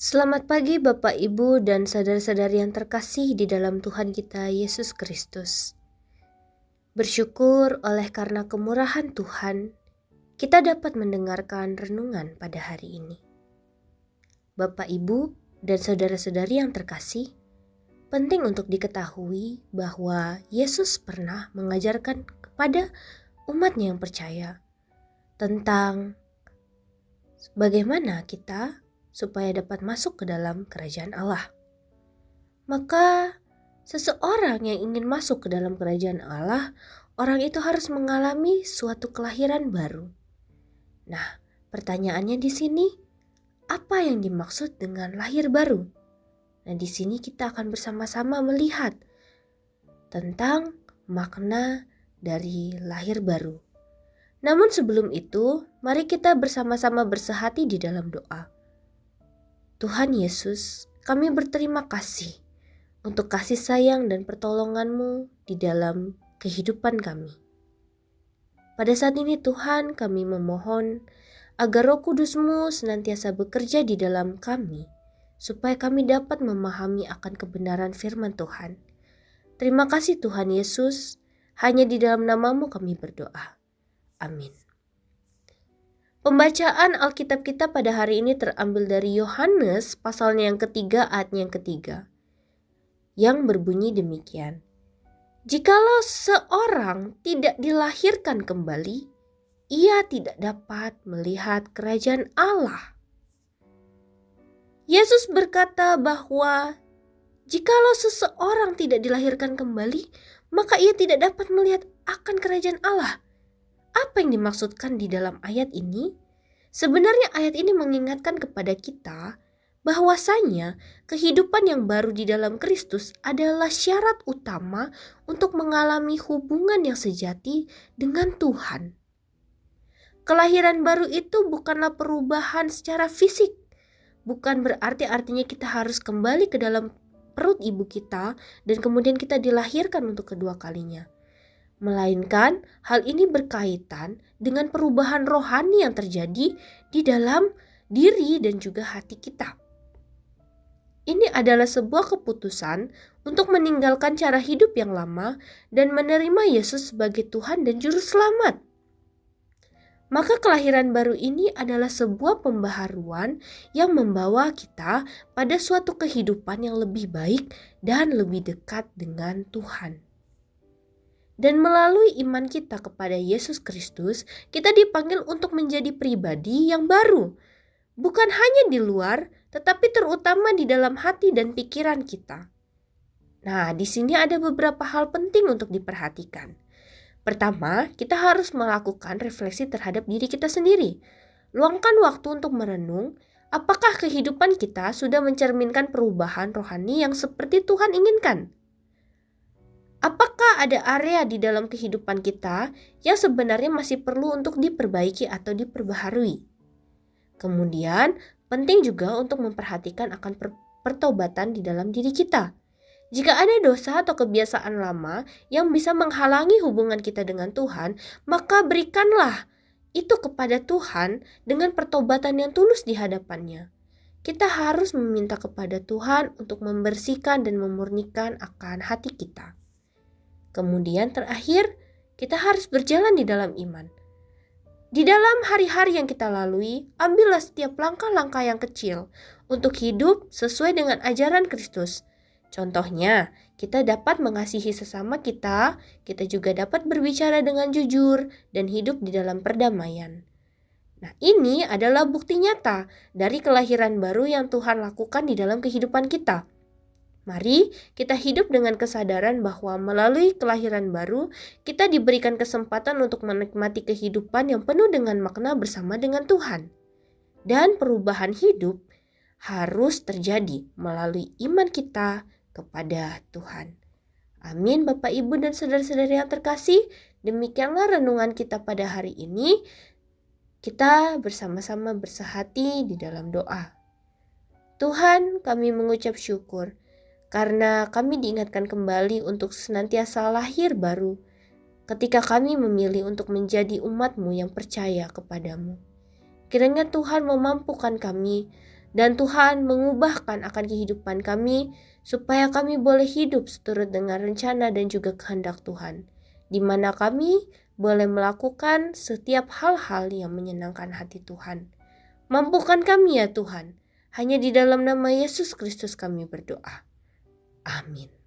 Selamat pagi Bapak Ibu dan saudara-saudari yang terkasih di dalam Tuhan kita Yesus Kristus. Bersyukur oleh karena kemurahan Tuhan, kita dapat mendengarkan renungan pada hari ini. Bapak Ibu dan saudara-saudari yang terkasih, penting untuk diketahui bahwa Yesus pernah mengajarkan kepada umatnya yang percaya tentang bagaimana kita supaya dapat masuk ke dalam kerajaan Allah. Maka seseorang yang ingin masuk ke dalam kerajaan Allah, orang itu harus mengalami suatu kelahiran baru. Nah, pertanyaannya di sini, apa yang dimaksud dengan lahir baru? Nah, di sini kita akan bersama-sama melihat tentang makna dari lahir baru. Namun sebelum itu, mari kita bersama-sama bersehati di dalam doa. Tuhan Yesus, kami berterima kasih untuk kasih sayang dan pertolongan-Mu di dalam kehidupan kami. Pada saat ini Tuhan, kami memohon agar Roh Kudus-Mu senantiasa bekerja di dalam kami, supaya kami dapat memahami akan kebenaran firman Tuhan. Terima kasih Tuhan Yesus, hanya di dalam nama-Mu kami berdoa. Amin. Pembacaan Alkitab kita pada hari ini terambil dari Yohanes pasalnya yang ketiga ayatnya yang ketiga, yang berbunyi demikian. Jikalau seorang tidak dilahirkan kembali, ia tidak dapat melihat kerajaan Allah. Yesus berkata bahwa jikalau seseorang tidak dilahirkan kembali, maka ia tidak dapat melihat akan kerajaan Allah. Apa yang dimaksudkan di dalam ayat ini? Sebenarnya ayat ini mengingatkan kepada kita bahwasanya kehidupan yang baru di dalam Kristus adalah syarat utama untuk mengalami hubungan yang sejati dengan Tuhan. Kelahiran baru itu bukanlah perubahan secara fisik. Bukan berarti artinya kita harus kembali ke dalam perut ibu kita dan kemudian kita dilahirkan untuk kedua kalinya. Melainkan hal ini berkaitan dengan perubahan rohani yang terjadi di dalam diri dan juga hati kita. Ini adalah sebuah keputusan untuk meninggalkan cara hidup yang lama dan menerima Yesus sebagai Tuhan dan Juru Selamat. Maka kelahiran baru ini adalah sebuah pembaharuan yang membawa kita pada suatu kehidupan yang lebih baik dan lebih dekat dengan Tuhan. Dan melalui iman kita kepada Yesus Kristus, kita dipanggil untuk menjadi pribadi yang baru. Bukan hanya di luar, tetapi terutama di dalam hati dan pikiran kita. Nah, di sini ada beberapa hal penting untuk diperhatikan. Pertama, kita harus melakukan refleksi terhadap diri kita sendiri. Luangkan waktu untuk merenung, apakah kehidupan kita sudah mencerminkan perubahan rohani yang seperti Tuhan inginkan? Apakah ada area di dalam kehidupan kita yang sebenarnya masih perlu untuk diperbaiki atau diperbaharui? Kemudian, penting juga untuk memperhatikan akan pertobatan di dalam diri kita. Jika ada dosa atau kebiasaan lama yang bisa menghalangi hubungan kita dengan Tuhan, maka berikanlah itu kepada Tuhan dengan pertobatan yang tulus di hadapannya. Kita harus meminta kepada Tuhan untuk membersihkan dan memurnikan akan hati kita. Kemudian terakhir, kita harus berjalan di dalam iman. Di dalam hari-hari yang kita lalui, ambillah setiap langkah-langkah yang kecil untuk hidup sesuai dengan ajaran Kristus. Contohnya, kita dapat mengasihi sesama kita juga dapat berbicara dengan jujur dan hidup di dalam perdamaian. Nah, ini adalah bukti nyata dari kelahiran baru yang Tuhan lakukan di dalam kehidupan kita. Mari kita hidup dengan kesadaran bahwa melalui kelahiran baru, kita diberikan kesempatan untuk menikmati kehidupan yang penuh dengan makna bersama dengan Tuhan. Dan perubahan hidup harus terjadi melalui iman kita kepada Tuhan. Amin Bapak Ibu dan saudara-saudari yang terkasih, demikianlah renungan kita pada hari ini. Kita bersama-sama bersehati di dalam doa. Tuhan, kami mengucap syukur karena kami diingatkan kembali untuk senantiasa lahir baru ketika kami memilih untuk menjadi umat-Mu yang percaya kepadamu. Kiranya Tuhan memampukan kami Dan Tuhan mengubahkan akan kehidupan kami supaya kami boleh hidup seturut dengan rencana dan juga kehendak Tuhan, di mana kami boleh melakukan setiap hal-hal yang menyenangkan hati Tuhan. Mampukan kami ya Tuhan, hanya di dalam nama Yesus Kristus kami berdoa. Amin.